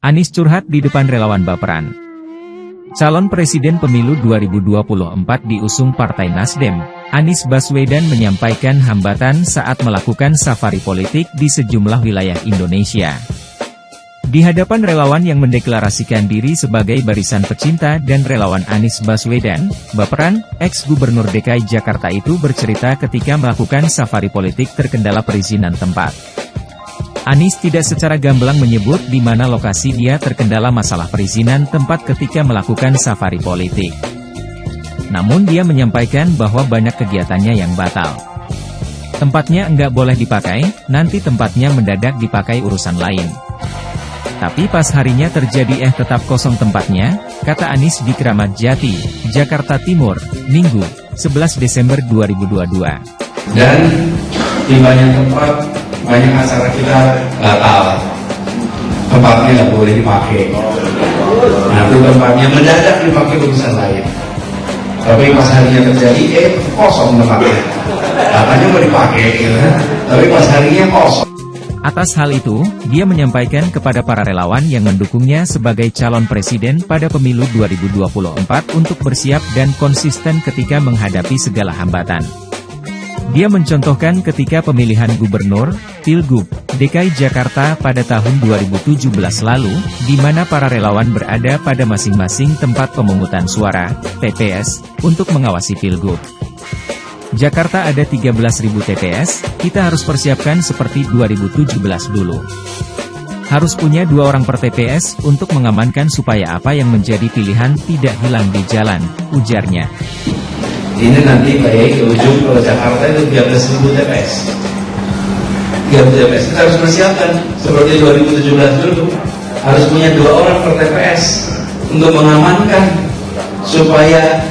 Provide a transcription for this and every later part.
Anies curhat di depan relawan baperan. Calon Presiden Pemilu 2024 diusung Partai Nasdem, Anies Baswedan menyampaikan hambatan saat melakukan safari politik di sejumlah wilayah Indonesia. Di hadapan relawan yang mendeklarasikan diri sebagai barisan pecinta dan relawan Anies Baswedan, baperan, ex-gubernur DKI Jakarta itu bercerita ketika melakukan safari politik terkendala perizinan tempat. Anies tidak secara gamblang menyebut di mana lokasi dia terkendala masalah perizinan tempat ketika melakukan safari politik. Namun dia menyampaikan bahwa banyak kegiatannya yang batal. Tempatnya enggak boleh dipakai, nanti tempatnya mendadak dipakai urusan lain. Tapi pas harinya terjadi tetap kosong tempatnya, kata Anies di Kramat Jati, Jakarta Timur, Minggu, 11 Desember 2022. Dan di banyak tempat, banyak acara kita batal, tempatnya nggak boleh dipakai. Nanti tempatnya mendadak dipakai urusan lain. Tapi pas harinya terjadi, kosong tempatnya. Katanya mau dipakai, tapi pas harinya kosong. Atas hal itu, dia menyampaikan kepada para relawan yang mendukungnya sebagai calon presiden pada pemilu 2024 untuk bersiap dan konsisten ketika menghadapi segala hambatan. Dia mencontohkan ketika pemilihan gubernur, Pilgub, DKI Jakarta pada tahun 2017 lalu, di mana para relawan berada pada masing-masing tempat pemungutan suara, TPS, untuk mengawasi Pilgub. Jakarta ada 13.000 TPS, kita harus persiapkan seperti 2017 dulu. Harus punya 2 orang per TPS untuk mengamankan supaya apa yang menjadi pilihan tidak hilang di jalan, ujarnya. Ini nanti baik ke ujung kalau Jakarta itu 13.000 TPS. 13 TPS kita harus persiapkan seperti 2017 dulu. Harus punya 2 orang per TPS untuk mengamankan supaya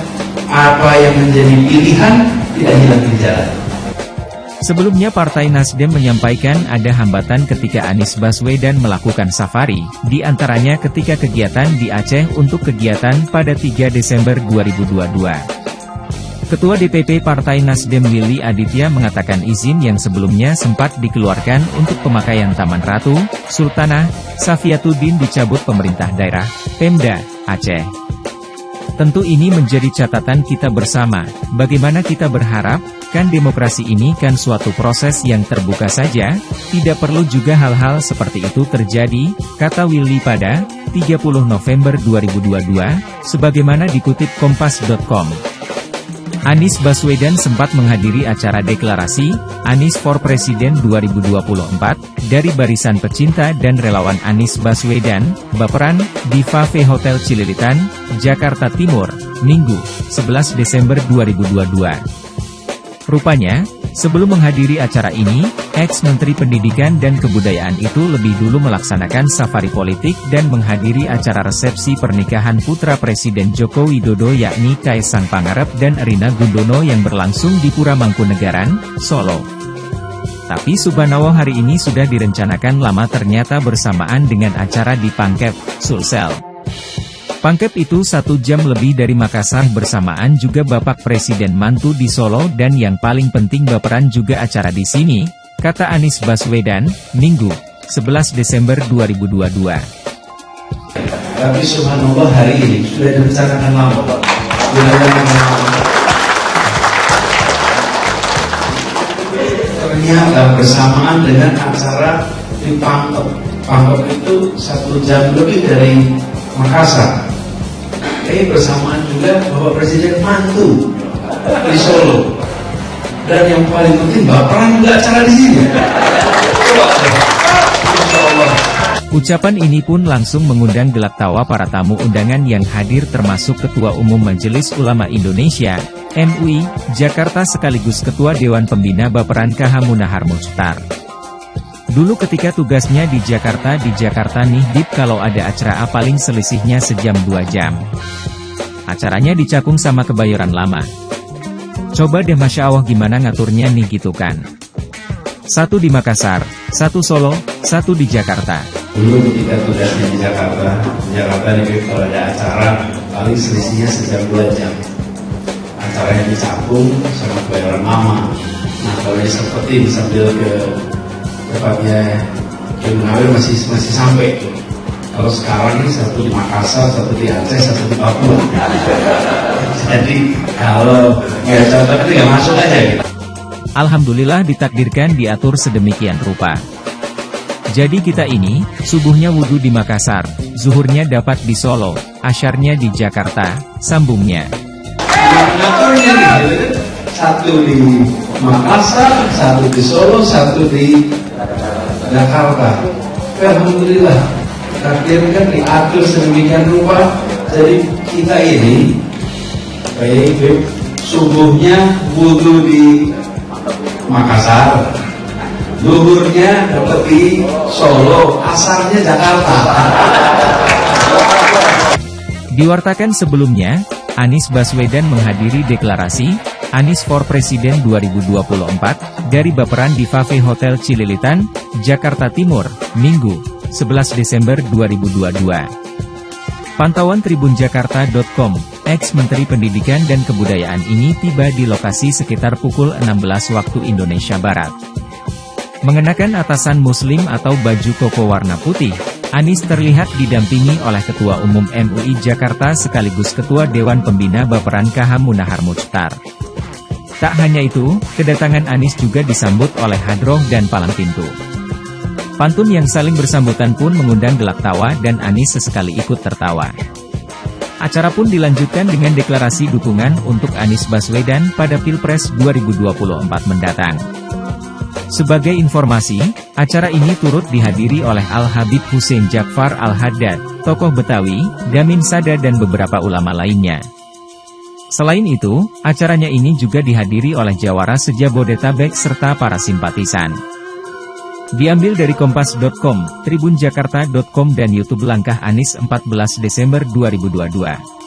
apa yang menjadi pilihan tidak hilang di jalan. Sebelumnya Partai Nasdem menyampaikan ada hambatan ketika Anies Baswedan melakukan safari, di antaranya ketika kegiatan di Aceh untuk kegiatan pada 3 Desember 2022. Ketua DPP Partai Nasdem Willy Aditya mengatakan izin yang sebelumnya sempat dikeluarkan untuk pemakaian Taman Ratu, Sultanah, Safiatuddin dicabut pemerintah daerah, Pemda, Aceh. Tentu ini menjadi catatan kita bersama, bagaimana kita berharap, kan demokrasi ini kan suatu proses yang terbuka saja, tidak perlu juga hal-hal seperti itu terjadi, kata Willy pada 30 November 2022, sebagaimana dikutip Kompas.com. Anies Baswedan sempat menghadiri acara deklarasi, Anies for Presiden 2024, dari barisan pecinta dan relawan Anies Baswedan, baperan, di Fafe Hotel Cililitan, Jakarta Timur, Minggu, 11 Desember 2022. Rupanya, sebelum menghadiri acara ini, ex-Menteri Pendidikan dan Kebudayaan itu lebih dulu melaksanakan safari politik dan menghadiri acara resepsi pernikahan putra Presiden Joko Widodo yakni Kaisang Pangarep dan Erina Gudono yang berlangsung di Pura Mangkunegaran, Solo. Tapi subhanallah hari ini sudah direncanakan lama ternyata bersamaan dengan acara di Pangkep, Sulsel. Pangkep itu 1 jam lebih dari Makassar bersamaan juga Bapak Presiden mantu di Solo dan yang paling penting baperan juga acara di sini, kata Anies Baswedan, Minggu, 11 Desember 2022. Tapi subhanallah hari ini sudah direncanakan lama, Pak. Ternyata bersamaan dengan acara di Pangkep. Pangkep itu 1 jam lebih dari Makassar. Bersamaan juga Bapak Presiden mantu di Solo. Dan yang paling penting baperan juga acara di sini. Ucapan ini pun langsung mengundang gelak tawa para tamu undangan yang hadir termasuk Ketua Umum Majelis Ulama Indonesia, MUI, Jakarta sekaligus Ketua Dewan Pembina Baperan KH Munahar Muchtar. Dulu ketika tugasnya di Jakarta nih Dip kalau ada acara paling selisihnya sejam 2 jam. Acaranya di Cakung sama Kebayoran Lama. Coba deh Masya Allah gimana ngaturnya nih gitu kan. 1 di Makassar, 1 Solo, 1 di Jakarta. Dulu ketika tugasnya di Jakarta nih kalau ada acara paling selisihnya sejam 2 jam. Acaranya di Cakung sama Kebayoran Lama. Nah kalau seperti sambil ke tempatnya Munawir masih sampai Kalau sekarang ini satu di Makassar, satu di Aceh, satu di Papua. Jadi kalau nggak cocok itu nggak masuk aja gitu. Alhamdulillah ditakdirkan diatur sedemikian rupa. Jadi kita ini, subuhnya wudhu di Makassar, zuhurnya dapat di Solo, asyarnya di Jakarta, sambungnya. Ngaturnya gitu, satu di Makassar, satu di Solo, satu di Jakarta. Alhamdulillah, takdirkan diatur sedemikian rupa. Jadi kita ini, baik subuhnya wudhu di Makassar, zuhurnya dapat di Solo, asarnya Jakarta. Diwartakan sebelumnya, Anies Baswedan menghadiri deklarasi Anies for Presiden 2024 dari Baperan di Cafe Hotel Cililitan, Jakarta Timur, Minggu, 11 Desember 2022. Pantauan tribunjakarta.com, ex-Menteri Pendidikan dan Kebudayaan ini tiba di lokasi sekitar pukul 16 waktu Indonesia Barat. Mengenakan atasan muslim atau baju koko warna putih, Anies terlihat didampingi oleh Ketua Umum MUI Jakarta sekaligus Ketua Dewan Pembina Baperan KH Munahar Muchtar. Tak hanya itu, kedatangan Anies juga disambut oleh hadroh dan palang pintu. Pantun yang saling bersambutan pun mengundang gelak tawa dan Anies sesekali ikut tertawa. Acara pun dilanjutkan dengan deklarasi dukungan untuk Anies Baswedan pada Pilpres 2024 mendatang. Sebagai informasi, acara ini turut dihadiri oleh Al-Habib Hussein Jakfar Al-Haddad, tokoh Betawi, Damin Sada dan beberapa ulama lainnya. Selain itu, acaranya ini juga dihadiri oleh Jawara se-Jabodetabek serta para simpatisan. Diambil dari Kompas.com, Tribunjakarta.com dan YouTube Langkah Anies 14 Desember 2022.